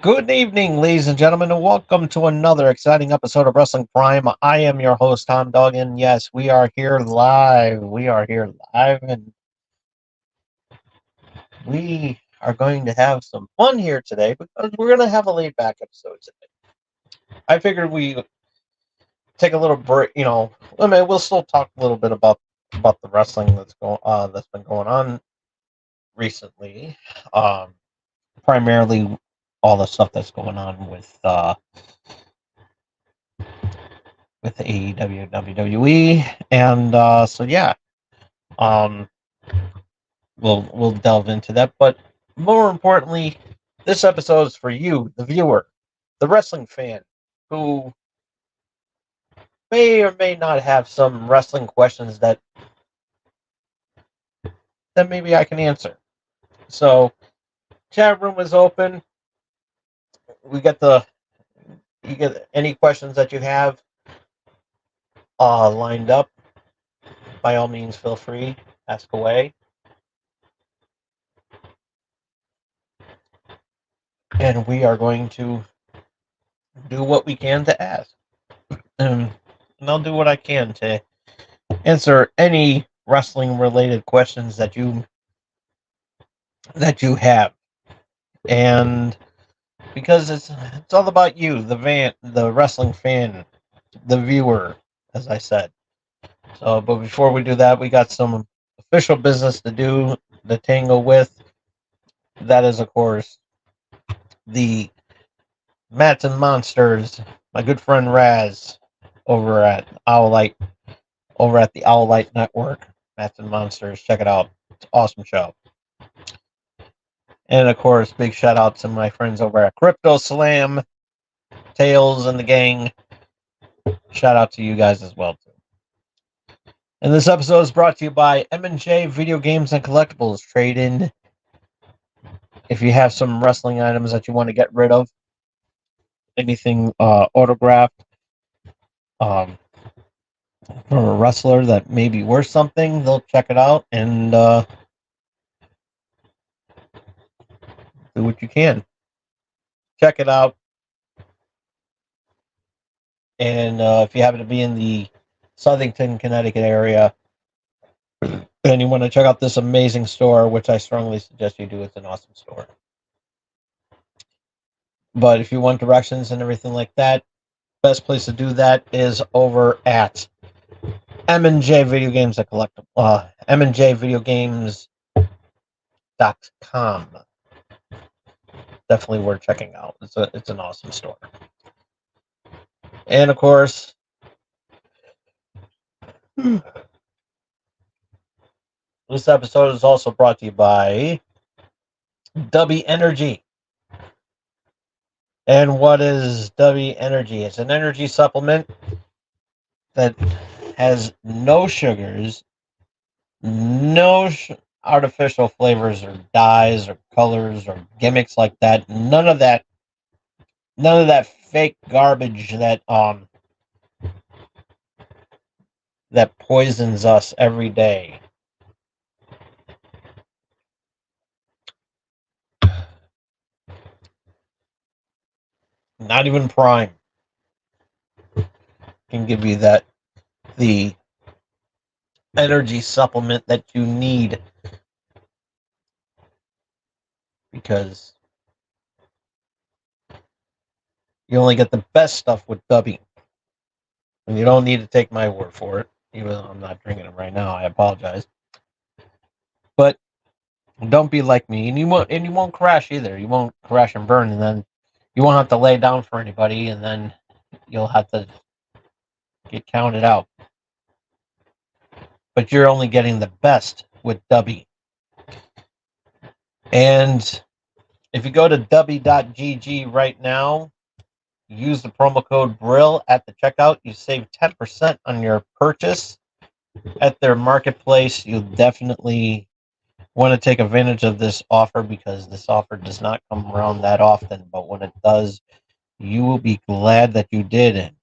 Good evening, ladies and gentlemen, and welcome to another exciting episode of Wrestling Prime. I am your host, Tom Dog, and yes, we are here live. And we are going to have some fun here today because we're going to have a laid back episode today. I figured we take a little break. We'll still talk a little bit about the wrestling that's been going on recently. Primarily all the stuff that's going on with AEW, WWE, and um, we'll delve into that. But more importantly, this episode is for you, the viewer, the wrestling fan, who may or may not have some wrestling questions that maybe I can answer. So, chat room is open. We get you get any questions that you have lined up. By all means, feel free, ask away. And we are going to do what we can to ask. And I'll do what I can to answer any wrestling related questions that you have. And because it's all about you, the wrestling fan, the viewer, as I said. So, but before we do that, we got some official business to do, the tango with. That is, of course, the Mats and Monsters, my good friend Raz over at Owlite, over at the Owlite Network. Mats and Monsters, check it out. It's an awesome show. And of course, big shout out to my friends over at Crypto Slam, Tails, and the gang. Shout out to you guys as well too. And this episode is brought to you by M&J Video Games and Collectibles. Trade in if you have some wrestling items that you want to get rid of. Anything autographed from a wrestler that may be worth something, they'll check it out and do what you can. Check it out. And if you happen to be in the Southington, Connecticut area, and you want to check out this amazing store, which I strongly suggest you do, it's an awesome store. But if you want directions and everything like that, best place to do that is over at M&J Video Games at Collectible, MNJVideoGames.com. Definitely worth checking out. It's an awesome store. And of course, this episode is also brought to you by Dubby Energy. And what is Dubby Energy? It's an energy supplement that has no sugars, no artificial flavors or dyes or colors or gimmicks like that. None of that fake garbage that poisons us every day. Not even Prime can give you the energy supplement that you need, because you only get the best stuff with Dubby. And you don't need to take my word for it, even though I'm not drinking it right now. I apologize. But don't be like me, and you won't crash either. You won't crash and burn, and then you won't have to lay down for anybody, and then you'll have to get counted out. But you're only getting the best with Dubby. And if you go to dubby.gg right now, use the promo code BRILL at the checkout, you save 10% on your purchase at their marketplace. You'll definitely want to take advantage of this offer, because this offer does not come around that often, but when it does, you will be glad that you did.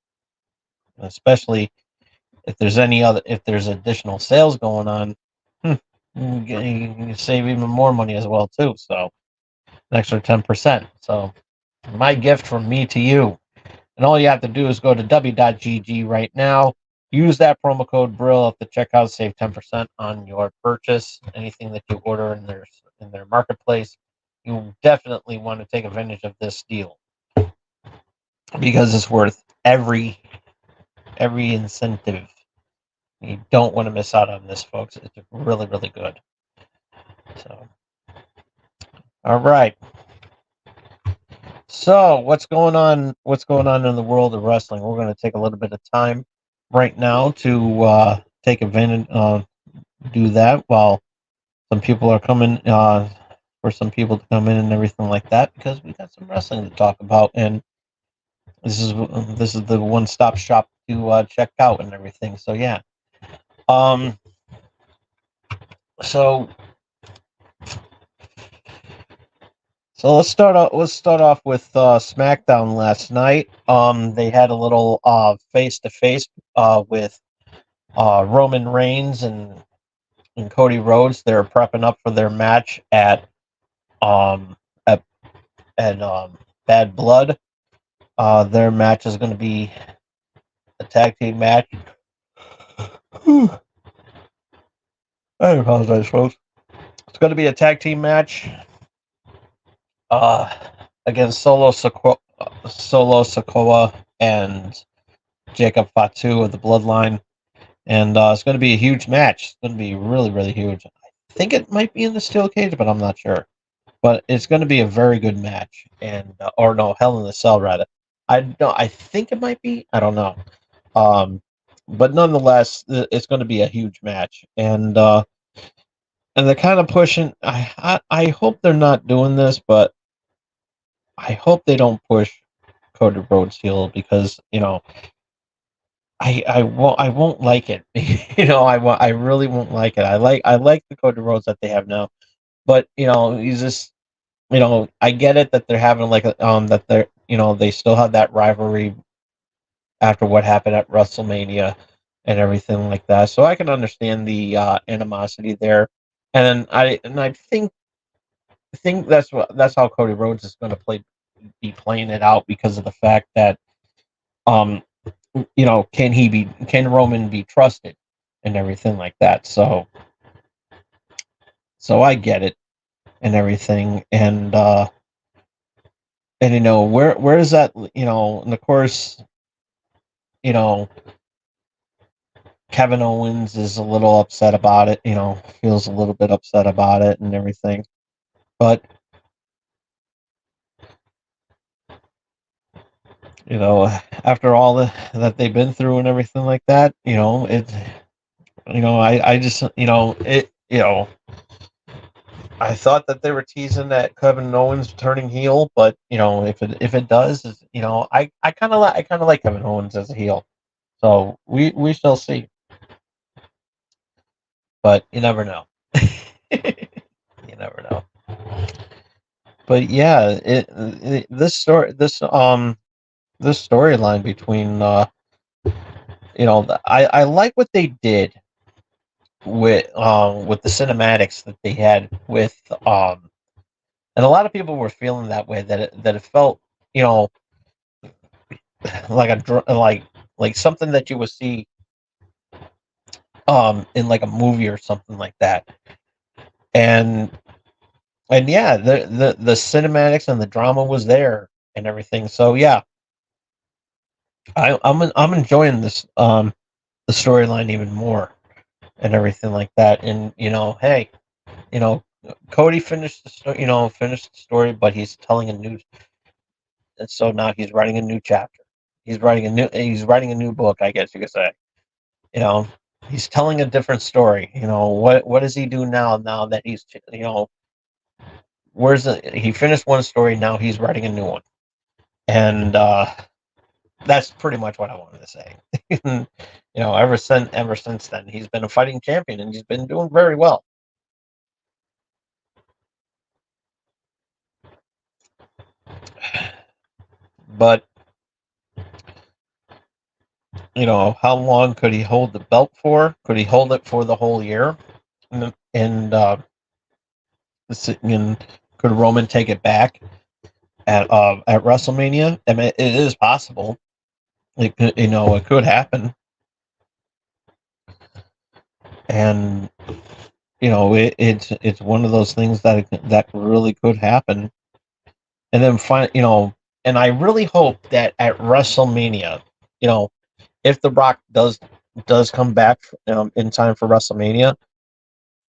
Especially if there's additional sales going on, you can save even more money as well too. So an extra 10%. So My gift from me to you. And all you have to do is go to w.gg right now. Use that promo code Brill at the checkout. Save 10% on your purchase. Anything that you order in their marketplace, you definitely want to take advantage of this deal because it's worth every incentive. You don't want to miss out on this, folks. It's really, really good. So, all right. So, what's going on? What's going on in the world of wrestling? We're going to take a little bit of time right now to take advantage, do that while some people are coming, for some people to come in and everything like that, because we got some wrestling to talk about, and this is the one-stop shop to check out and everything. So yeah. Um. So let's start off. Let's start off with SmackDown last night. They had a little face-to-face with Roman Reigns and Cody Rhodes. They're prepping up for their match um at Bad Blood. Their match is going to be a tag team match. I apologize, folks. It's going to be a tag team match against Solo Sikoa and Jacob Fatu of the Bloodline. And it's going to be a huge match. It's going to be really, really huge. I think it might be in the steel cage, but I'm not sure. But it's going to be a very good match. And or no, Hell in a Cell rather. I think it might be. I don't know. But nonetheless, it's going to be a huge match. And they're kind of pushing. I hope they're not doing this, but I hope they don't push Cody Rhodes heel because I won't like it. I really won't like it. I like the Cody Rhodes that they have now, but he's just I get it that they're having that they're they still have that rivalry after what happened at WrestleMania and everything like that. So I can understand the animosity there, and I think that's how Cody Rhodes is going to be playing it out because of the fact that um can Roman be trusted and everything like that. So I get it and everything, and where is that, and of course you know Kevin Owens is a little upset about it, feels a little bit upset about it and everything, but after all that they've been through and everything like that, I just I thought that they were teasing that Kevin Owens turning heel, but if it does, I kind of like Kevin Owens as a heel, so we shall see, but you never know. You never know. But yeah, this storyline between I like what they did with the cinematics that they had with and a lot of people were feeling that way, that it felt you know like like something that you would see in like a movie or something like that, and yeah, the cinematics and the drama was there and everything. So yeah, I'm enjoying this the storyline even more and everything like that. And hey, you know, Cody finished the finished the story, but he's telling a new. And so now he's writing a new chapter. He's writing a new book, I guess you could say. You know, he's telling a different story. What does he do now? Now that he's he finished one story, now he's writing a new one, and that's pretty much what I wanted to say. Ever since then, he's been a fighting champion, and he's been doing very well. But how long could he hold the belt for? Could he hold it for the whole year? And could Roman take it back? at WrestleMania. I mean, it is possible. It could, it could happen, and it's one of those things that really could happen. And then and I really hope that at WrestleMania, if The Rock does come back in time for WrestleMania,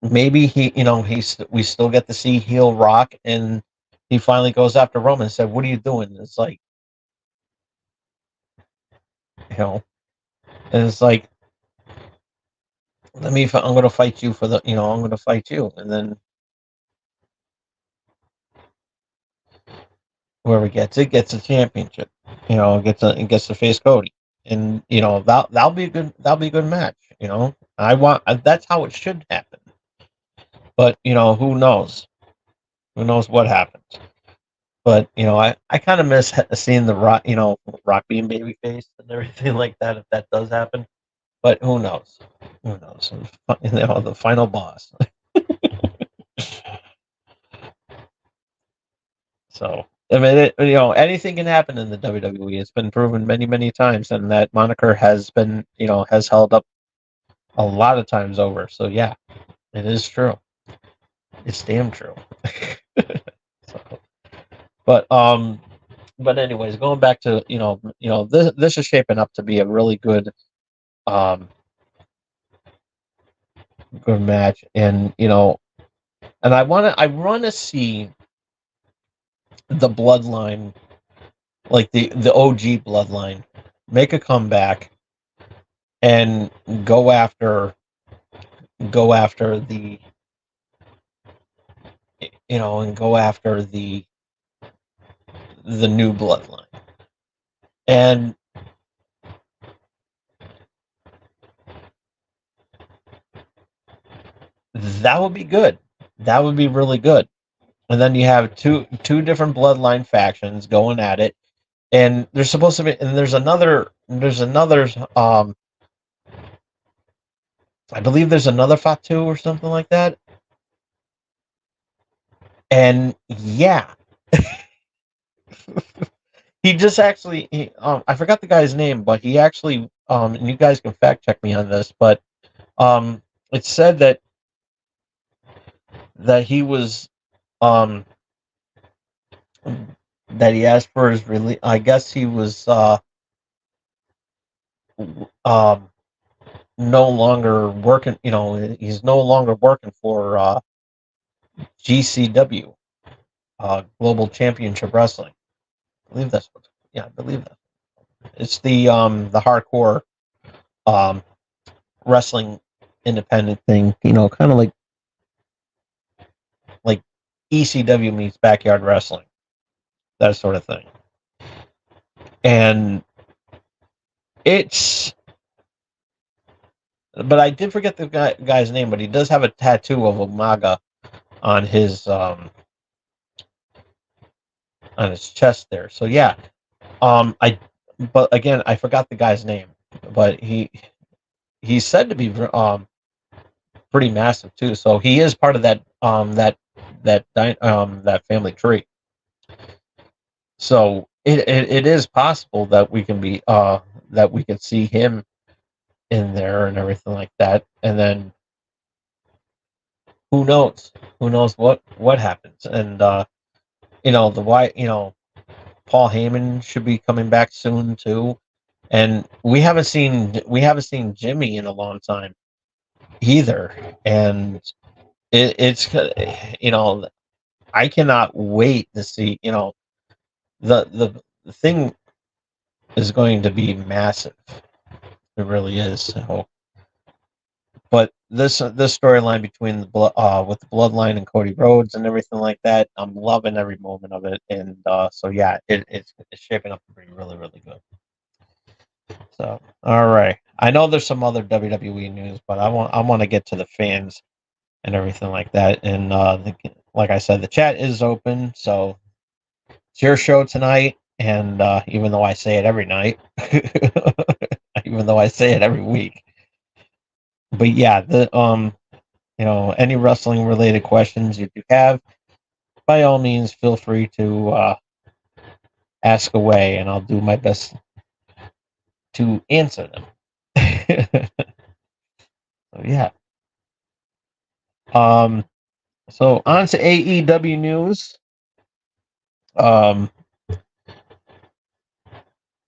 maybe we still get to see heel Rock, and he finally goes after Roman and said, "What are you doing?" It's like, you know, and it's like, I'm going to fight you I'm going to fight you, and then whoever gets a championship, gets to face Cody, and that'll be a good match. That's how it should happen. But who knows? Who knows what happens? But I kind of miss seeing the Rock, Rock being babyface and everything like that. If that does happen, but who knows? Who knows? The final boss. So I mean, anything can happen in the WWE. It's been proven many, many times, and that moniker has held up a lot of times over. So yeah, it is true. It's damn true. So, but but anyways, going back to this is shaping up to be a really um good match, and and I want to see the bloodline, like the OG bloodline, make a comeback and go after the and go after the new bloodline. And that would be good. That would be really good. And then you have two different bloodline factions going at it. And there's supposed to be, and there's another I believe there's another Fatu or something like that. And yeah, he just actually I forgot the guy's name, but he actually and you guys can fact check me on this, but um it said that he was um that he asked for his release. I guess he was um no longer working, he's no longer working for GCW, Global Championship Wrestling. I believe that's what, yeah, I believe that. It's the hardcore um wrestling independent thing, kind of like ECW meets backyard wrestling, that sort of thing. And it's but I did forget the guy's name, but he does have a tattoo of Umaga on his chest there. So yeah, I but again I forgot the guy's name, but he's said to be pretty massive too. So he is part of that family tree. So it is possible that we can be that we can see him in there and everything like that. And then who knows? Who knows what happens? And the why Paul Heyman should be coming back soon too. And we haven't seen Jimmy in a long time either. And it's I cannot wait to see, the thing is going to be massive. It really is. So, but this storyline between with the bloodline and Cody Rhodes and everything like that, I'm loving every moment of it. And so yeah, it's shaping up to be really, really good. So all right, I know there's some other WWE news, but I want to get to the fans and everything like that. And like I said, the chat is open, so it's your show tonight. And even though I say it every night, even though I say it every week, but yeah, any wrestling related questions you do have, by all means, feel free to ask away, and I'll do my best to answer them. So yeah. So on to AEW news.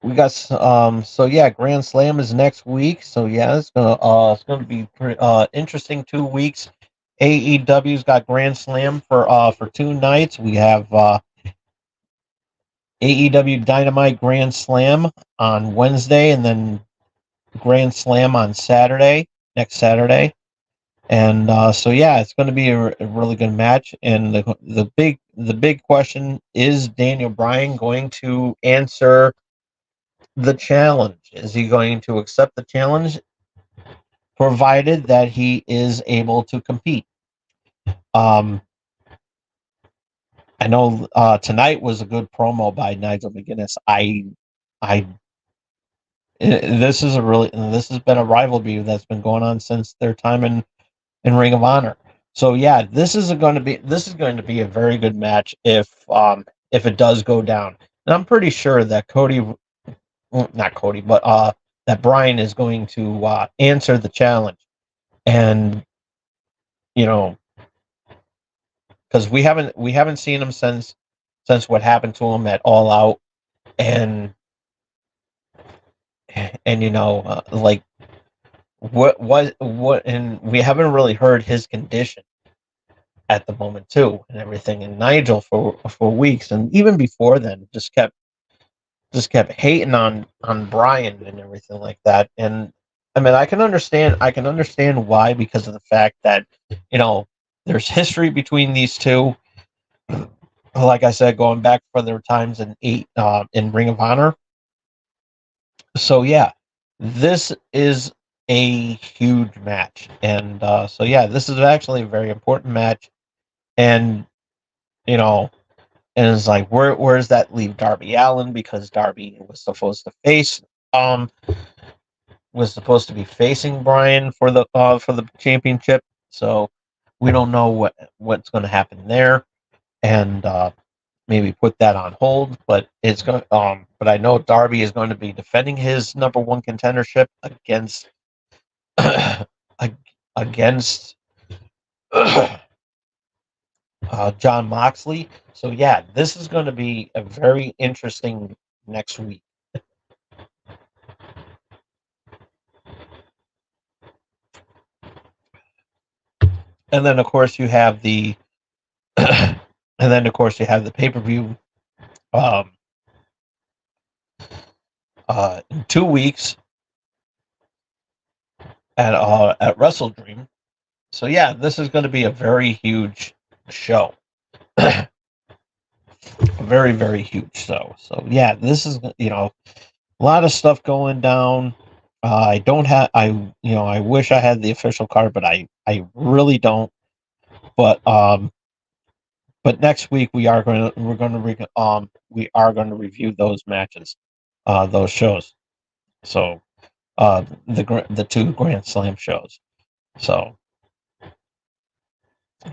We got so yeah, Grand Slam is next week. So yeah, it's gonna be pretty, interesting 2 weeks. AEW's got Grand Slam for 2 nights. We have AEW Dynamite Grand Slam on Wednesday, and then Grand Slam on Saturday, next Saturday. And so yeah, it's going to be a really good match. And the big question is, Daniel Bryan going to answer the challenge? Is he going to accept the challenge, provided that he is able to compete? Um, I know tonight was a good promo by Nigel McGuinness. I this has been a rivalry that's been going on since their time in Ring of Honor. So yeah, this is going to be a very good match if it does go down. And I'm pretty sure that not Cody, but that Bryan is going to answer the challenge. And you know, because we haven't seen him since what happened to him at All Out, and like and we haven't really heard his condition at the moment too, and everything. And Nigel for weeks, and even before then, just kept hating on Bryan and everything like that. And I mean, I can understand why, because of the fact that there's history between these two. Like I said, going back for their times in Ring of Honor. So yeah, this is a huge match, and so yeah, this is actually a very important match. And you know, and it's like, where does that leave Darby Allin? Because Darby um was supposed to be facing Bryan for the championship. So we don't know what's going to happen there, and maybe put that on hold. But but I know Darby is going to be defending his number one contendership against John Moxley. So yeah, this is going to be a very interesting next week. And then of course you have the pay-per-view in 2 weeks at Wrestle Dream. So yeah, this is going to be a very huge show. A very, very huge show. So yeah, this is a lot of stuff going down. I don't have I wish I had the official card, but I really don't. But next week we are going to review those matches, those shows. So the two Grand Slam shows. So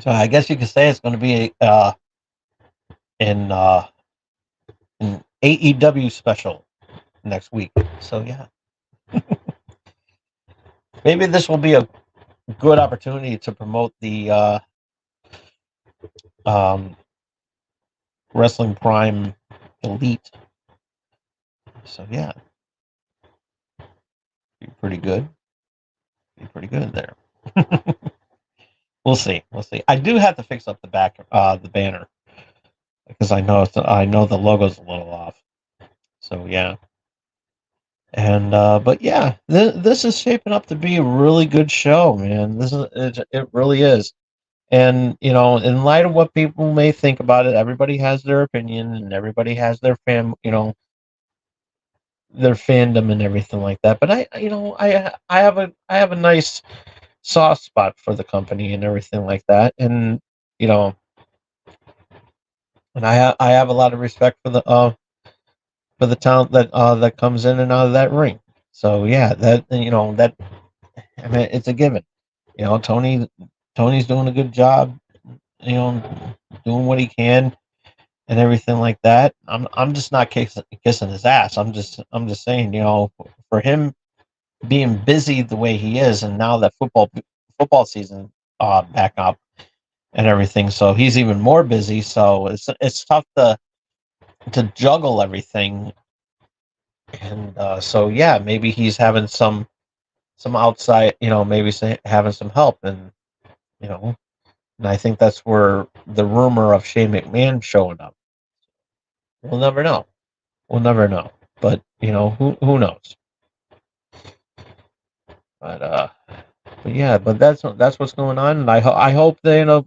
I guess you could say it's going to be an AEW special next week. So yeah, maybe this will be a good opportunity to promote the Wrestling Prime Elite. So yeah, be pretty good. Be pretty good there. We'll see. I do have to fix up the back, the banner, because I know the logo's a little off. So yeah. And but yeah, this is shaping up to be a really good show, man. It really is. And in light of what people may think about it, everybody has their opinion, and everybody has their fandom and everything like that. But I have a nice soft spot for the company and everything like that. And you know, and I have a lot of respect for the talent that comes in and out of that ring. So yeah, that I mean, it's a given. Tony's doing a good job. Doing what he can. and everything like that. I'm just not kissing his ass. I'm just saying, for him being busy the way he is, and now that football season back up and everything, so he's even more busy. So it's tough to juggle everything, and so yeah, maybe he's having some outside, maybe having some help, and you know, and I think that's where the rumor of Shane McMahon showing up. We'll never know. We'll never know. But who knows? But yeah, but that's what's going on, and I hope Dana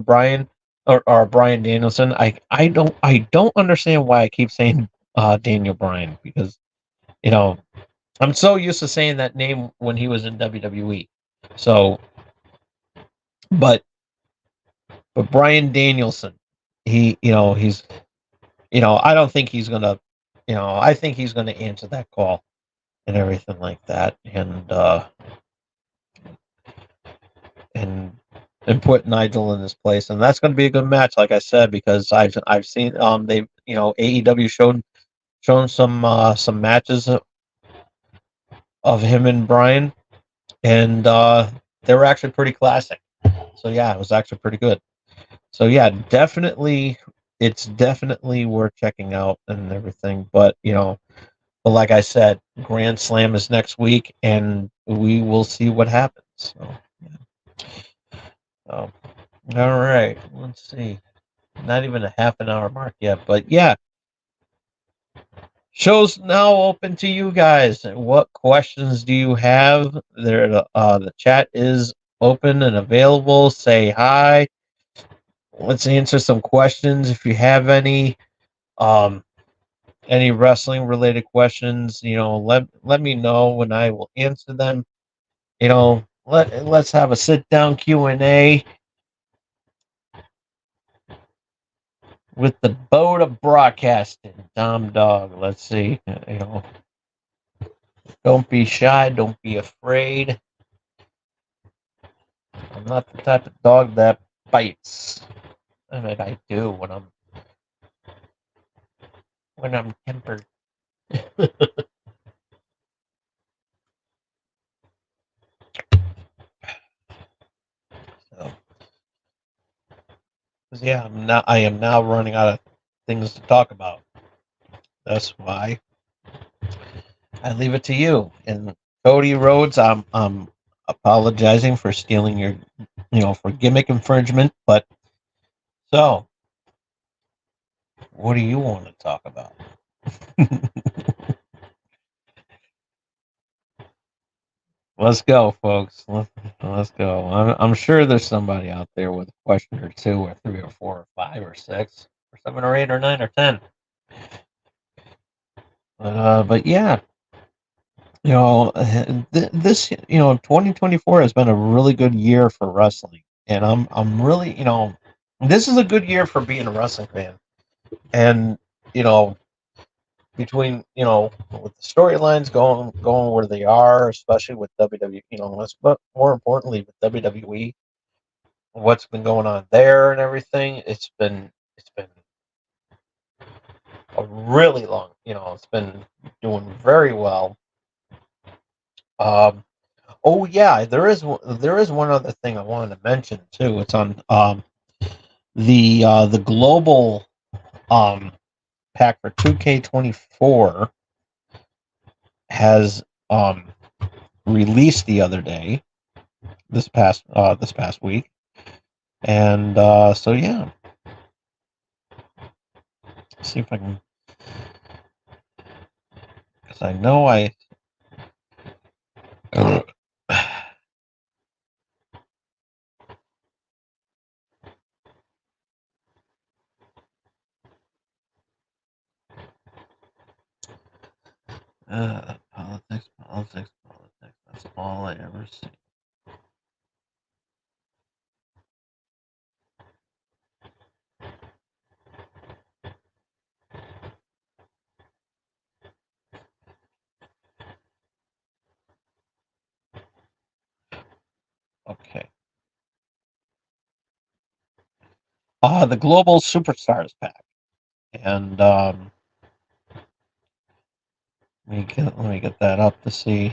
Bryan or Brian Danielson. I don't understand why I keep saying Daniel Bryan, because you know I'm so used to saying that name when he was in WWE. So, but Brian Danielson, he's I don't think he's gonna, I think he's gonna answer that call and everything like that, and and put Nigel in his place, and that's going to be a good match, like I said, because I've seen they AEW shown some matches of him and Brian, and they were actually pretty classic. So yeah, it was actually pretty good. So yeah, definitely, it's definitely worth checking out and everything. But like I said, Grand Slam is next week, and we will see what happens. So, yeah. Oh, all right. Let's see. Not even a half an hour mark yet, but yeah. Show's now open to you guys. What questions do you have? The chat is open and available. Say hi. Let's answer some questions if you have um any wrestling related questions. Let me know when I will answer them. Let's have a sit down Q&A with the boat of broadcasting, Dom Dog. Let's see. Don't be shy, don't be afraid. I'm not the type of dog that bites. I mean, I do when I'm tempered. So, 'cause yeah, I am now running out of things to talk about. That's why I leave it to you. And Cody Rhodes, I'm apologizing for stealing your, for gimmick infringement. But so, what do you want to talk about? Let's go, folks. Let's go. I'm sure there's somebody out there with a question or two, or three, or four, or five, or six, or seven, or eight, or nine, or 10. But yeah, this 2024 has been a really good year for wrestling, and I'm really this is a good year for being a wrestling fan, and you know between with the storylines going where they are, especially with WWE, but more importantly with WWE, what's been going on there and everything. It's been a really long, it's been doing very well. Um, oh yeah, there is one other thing I wanted to mention too. It's on the global um pack for 2K24 has released the other day, this past week, and so yeah, see if I can, because I know I politics, politics, politics. That's all I ever see. Okay. The Global Superstars pack. And let me get that up to see.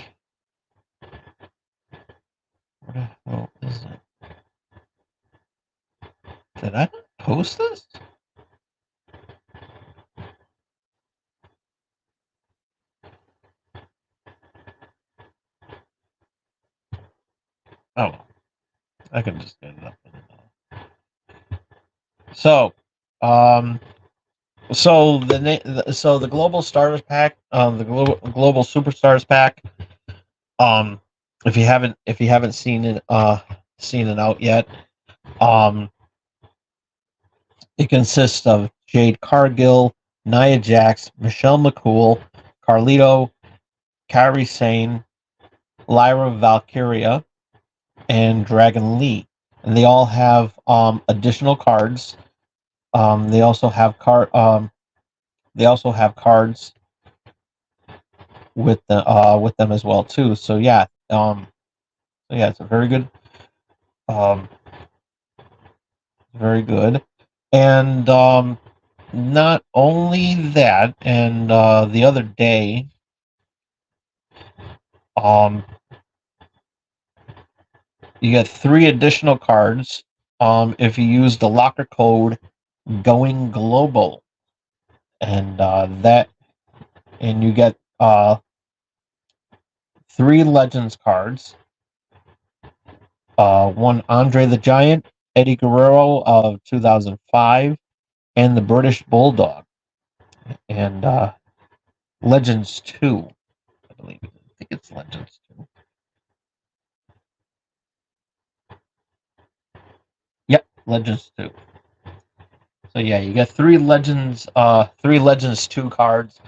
Where the hell is it? Did I post this? Oh, I can just get it up. So, the Global Stars Pack, the Global Superstars Pack. Um, if you haven't seen it out yet, um, it consists of Jade Cargill, Nia Jax, Michelle McCool, Carlito, Kairi Sane, Lyra Valkyria, and Dragon Lee, and they all have additional cards. They also have cards with with them as well too. So yeah, it's a very good, um, very good, and not only that, and the other day, um, you get 3 additional cards if you use the locker code Going Global, and you get 3 Legends cards. One Andre the Giant, Eddie Guerrero of 2005, and the British Bulldog, and Legends 2, I believe. I think it's Legends 2. Yep, Legends 2. So yeah, you get 3 Legends 2 cards,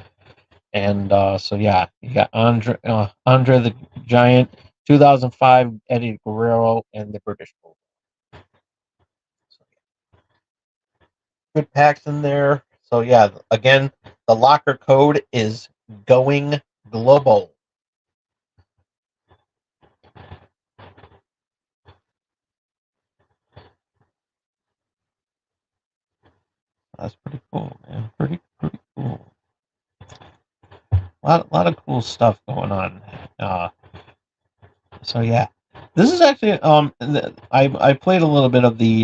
and so yeah, you got Andre the Giant, 2005 Eddie Guerrero, and the British Bulldog. So, good packs in there. So yeah, again, the locker code is Going Global. That's pretty cool, man. Pretty cool. Lot of cool stuff going on. So yeah, this is actually I played a little bit of the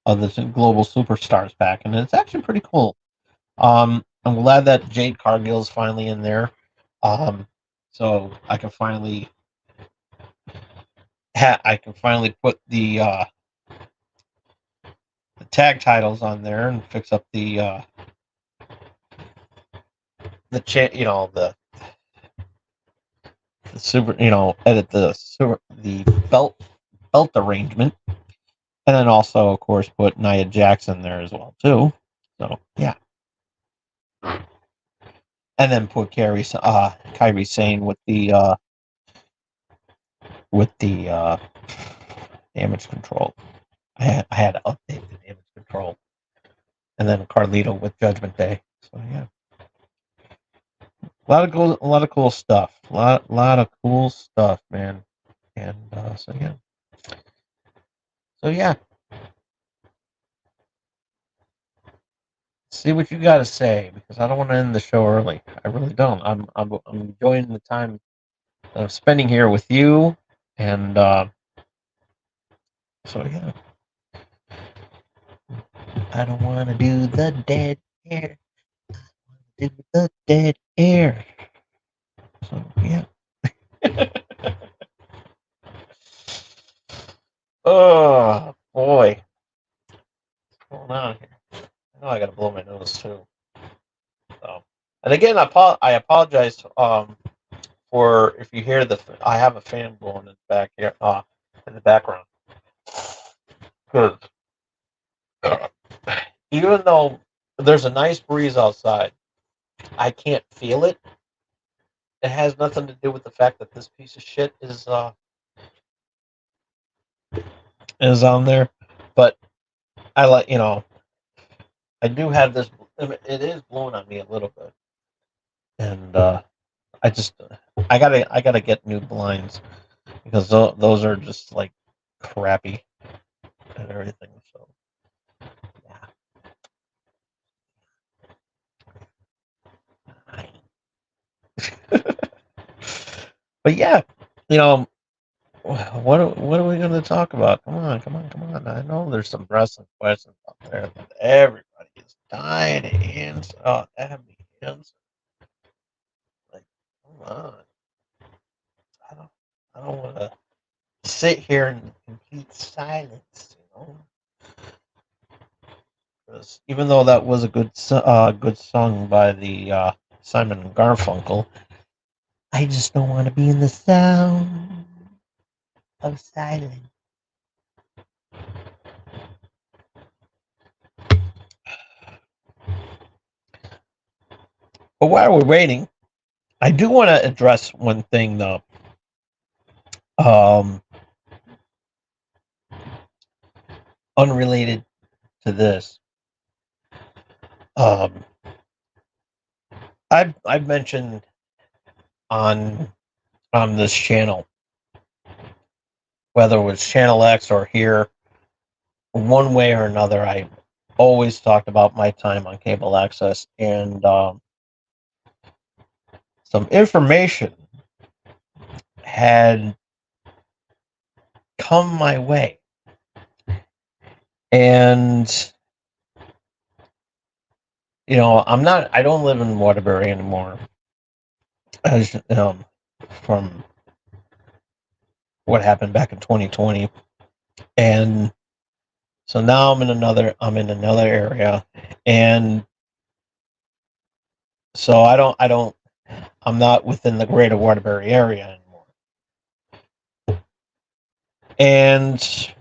Global Superstars pack, and it's actually pretty cool. I'm glad that Jade Cargill's finally in there. So I can finally put the tag titles on there and fix up the the super, edit the belt arrangement, and then also, of course, put Nia Jax in there as well too. So yeah, and then put Kairi Sane with the damage control. I had to update the damage control, and then Carlito with Judgment Day. So yeah, a lot of cool stuff. Lot of cool stuff, man. And so yeah. See what you got to say, because I don't want to end the show early. I really don't. I'm enjoying the time that I'm spending here with you, and so yeah. I don't want to do the dead air. Do the dead air. So yeah. Oh boy, what's going on here? I know I gotta blow my nose too. So, and again, I apologize for if you hear I have a fan blowing in the back here in the background, because even though there's a nice breeze outside, I can't feel it. It has nothing to do with the fact that this piece of shit is on there, but I do have this. It is blowing on me a little bit, and I just I gotta get new blinds, because those are just like crappy and everything. So yeah. But yeah, you know, what are we going to talk about? Come on, come on, come on. I know there's some wrestling questions out there that everybody is dying to answer. Oh, have me answer. Like, come on. I don't, I don't want to sit here in complete silence, you know. Because even though that was a good song by the Simon and Garfunkel, I just don't want to be in the sound of silence. But while we're waiting, I do want to address one thing though. Um, Unrelated to this. Um, I've mentioned on this channel, whether it was Channel X or here, one way or another, I always talked about my time on cable access, and some information had come my way, and you know, I don't live in Waterbury anymore, as from what happened back in 2020, and so now I'm in another area, and so I'm not within the greater Waterbury area anymore. And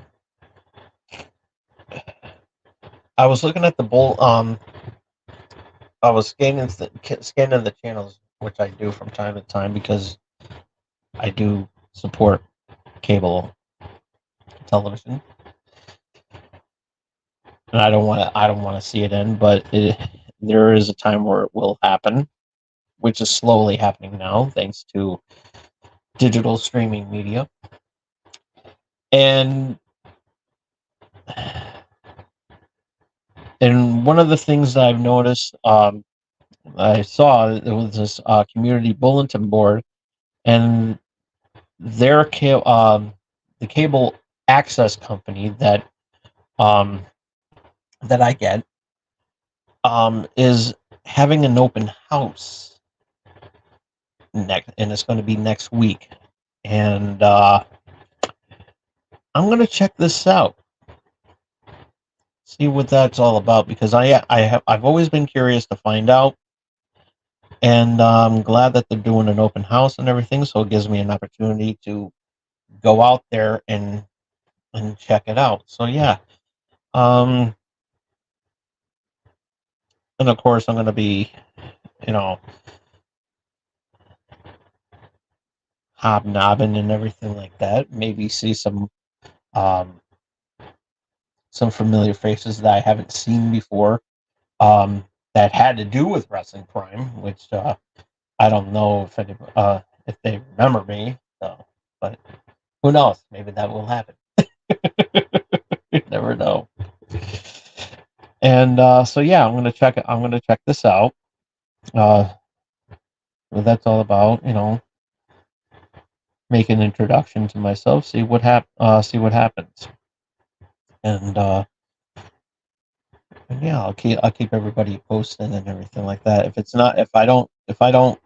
I was looking at the bull. I was scanning the channels, which I do from time to time because I do support cable television, and I don't want to see it end. But there is a time where it will happen, which is slowly happening now, thanks to digital streaming media. And one of the things that I've noticed, I saw there was this community bulletin board, and their the cable access company um, that I get is having an open house and it's going to be next week, and I'm going to check this out, see what that's all about, because I've always been curious to find out, and I'm glad that they're doing an open house and everything, so it gives me an opportunity to go out there and check it out. So yeah, um, and of course I'm going to be, you know, hobnobbing and everything like that. Maybe see um, some familiar faces that I haven't seen before, that had to do with Wrestling Prime, which I don't know if they remember me. So, but who knows? Maybe that will happen. You never know. And so yeah, I'm gonna check it. I'm gonna check this out. Uh, what that's all about, you know, make an introduction to myself, see what happens, and yeah, I'll keep everybody posted and everything like that. If I don't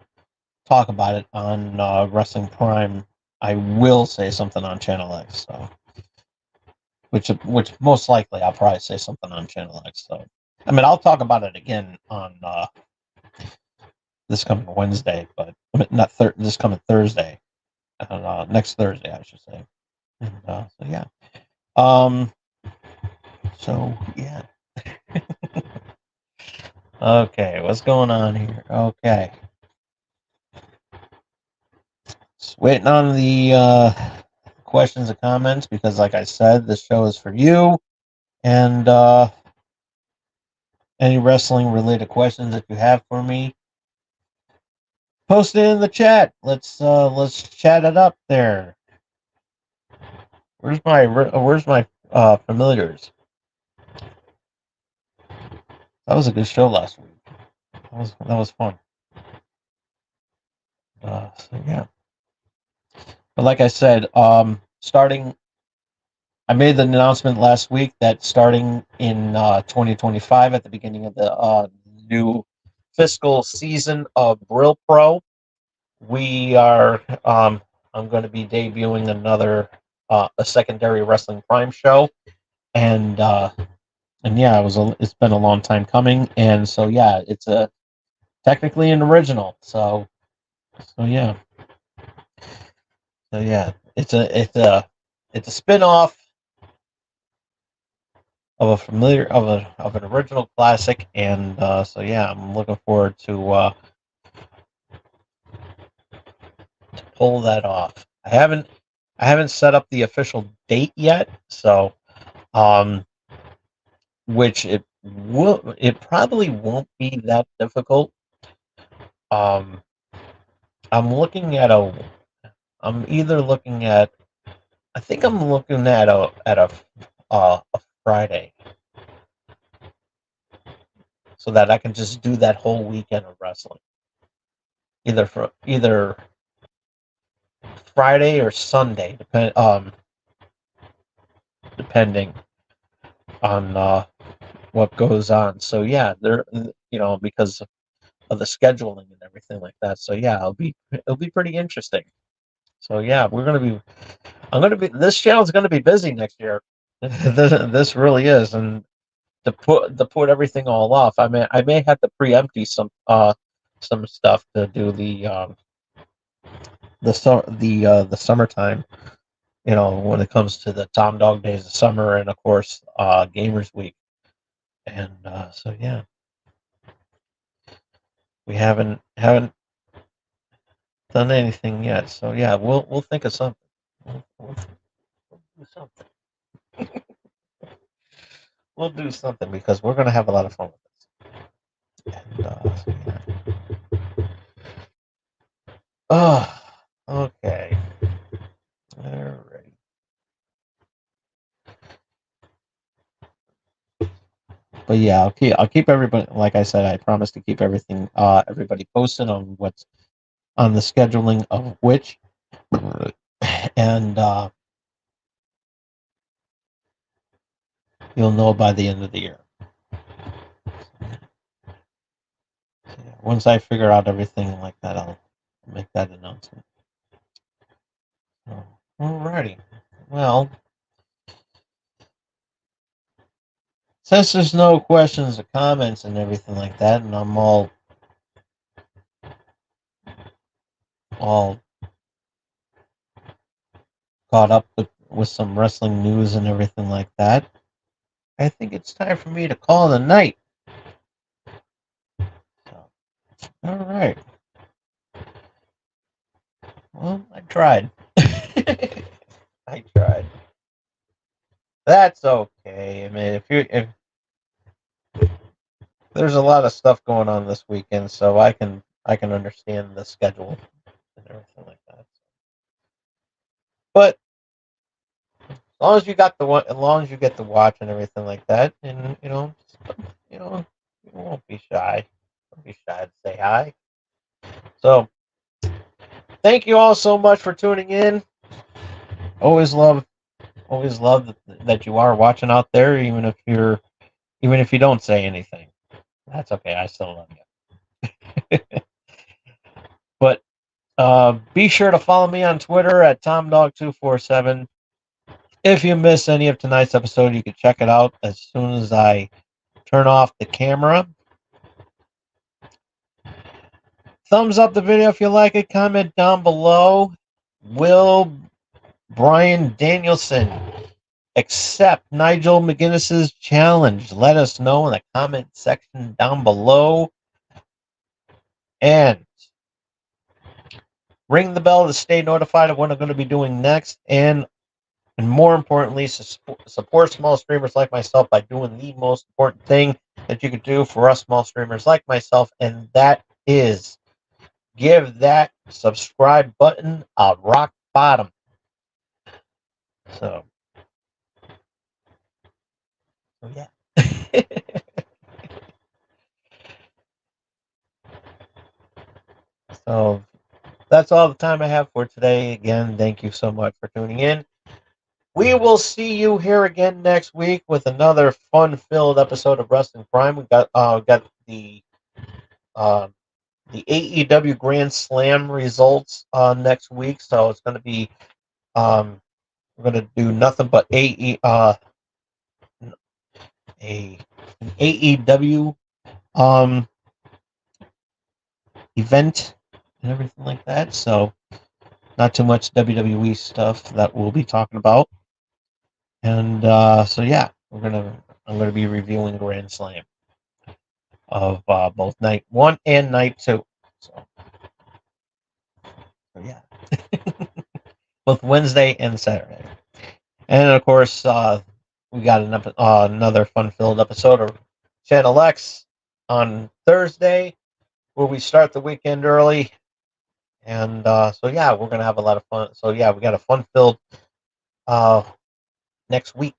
talk about it on Wrestling Prime, I will say something on Channel X. So, which most likely I'll probably say something on Channel X. So, I mean, I'll talk about it again on this coming Wednesday, but I mean, not this coming Thursday, next Thursday, I should say. And so yeah, um, so yeah. Okay, what's going on here? Okay. Just waiting on the questions and comments because, like I said, this show is for you. And any wrestling related questions that you have for me, post it in the chat. Let's chat it up there. Where's my familiars? That was a good show last week. That was fun. So yeah, but like I said, starting, I made the announcement last week that starting in 2025, at the beginning of the new fiscal season of Brill Pro, we are. I'm going to be debuting another a secondary wrestling prime show, and yeah, it's been a long time coming, and so yeah, it's a technically an original. So yeah, it's a spin off of a familiar of an original classic, and so yeah, I'm looking forward to pull that off. I haven't set up the official date yet, so um, which it probably won't be that difficult. Um, I'm looking at a I'm either looking at I think I'm looking at a Friday, so that I can just do that whole weekend of wrestling, either Friday or Sunday, depending on what goes on. So yeah, because of the scheduling and everything like that. So yeah, it'll be pretty interesting. So yeah, this channel's gonna be busy next year. This really is, and to put everything all off, I may have to preempty some stuff to do the summertime. When it comes to the Tom Dog Days of Summer, and of course Gamers Week, and so yeah, we haven't done anything yet. So yeah, we'll think of something. We'll do something. We'll do something because we're gonna have a lot of fun with this. And so yeah. Oh, okay. All right. But yeah, I'll keep everybody, like I said, I promise to keep everybody posted on what's on the scheduling of which, and you'll know by the end of the year. So yeah, once I figure out everything like that, I'll make that announcement. So, alrighty. Well, since there's no questions or comments and everything like that, and I'm all caught up with some wrestling news and everything like that, I think it's time for me to call it a night. So, all right. Well, I tried. I tried. That's okay. I mean, if there's a lot of stuff going on this weekend, so I can understand the schedule and everything like that. But as long as you get to watch and everything like that, and you know, you won't be shy. Don't be shy to say hi. So, thank you all so much for tuning in. Always love, always love that you are watching out there, even if you don't say anything. That's okay. I still love you. But be sure to follow me on Twitter at TomDog247. If you miss any of tonight's episode, you can check it out as soon as I turn off the camera. Thumbs up the video if you like it. Comment down below. Will Brian Danielson accept Nigel McGuinness's challenge? Let us know in the comment section down below. And ring the bell to stay notified of what I'm going to be doing next. And more importantly, support small streamers like myself by doing the most important thing that you could do for us small streamers like myself, and that is give that subscribe button a rock bottom. So yeah. So that's all the time I have for today. Again, thank you so much for tuning in. We will see you here again next week with another fun-filled episode of Wrestling Prime. We got uh, the AEW Grand Slam results next week, so it's going to be we're going to do nothing but a an AEW um, event and everything like that. So not too much WWE stuff that we'll be talking about. And so yeah, I'm gonna be reviewing Grand Slam of both night one and night two. So yeah, both Wednesday and Saturday. And of course, we got another fun-filled episode of Channel X on Thursday, where we start the weekend early. And so yeah, we're gonna have a lot of fun. So yeah, we got a fun-filled uh, next week,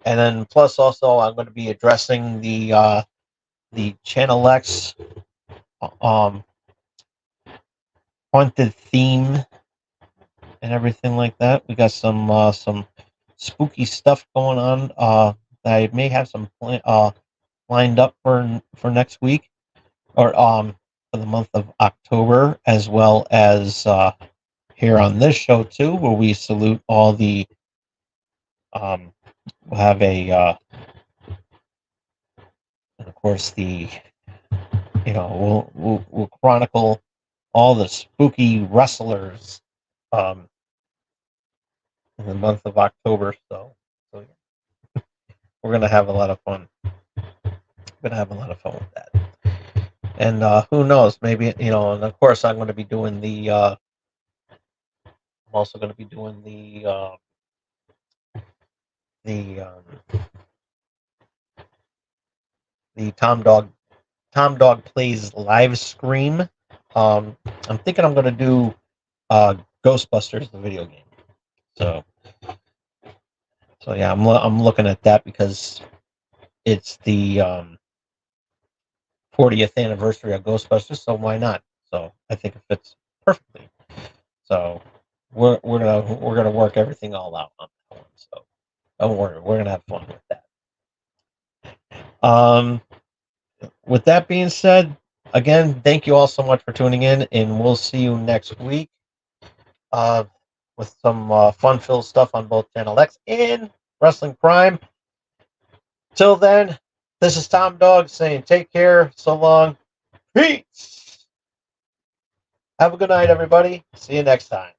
and then plus also I'm going to be addressing the Channel X um, haunted theme and everything like that. We got some spooky stuff going on that I may have some lined up for next week or for the month of October, as well as here on this show too, where we salute all the we'll have and of course the we'll chronicle all the spooky wrestlers um, in the month of October. So yeah, we're gonna have a lot of fun. We're gonna have a lot of fun with that. And who knows? Maybe and of course I'm going to be doing the. I'm also going to be doing the the Tom Dog Plays live stream. I'm thinking I'm going to do Ghostbusters, the video game. So yeah, I'm looking at that because it's the 40th anniversary of Ghostbusters, so why not? So I think it fits perfectly. So we're gonna work everything all out on that one. So don't worry, we're gonna have fun with that. With that being said, again, thank you all so much for tuning in, and we'll see you next week uh, with some fun-filled stuff on both Channel X and Wrestling Prime. Till then, this is Tom Dog saying take care, so long, peace. Have a good night, everybody. See you next time.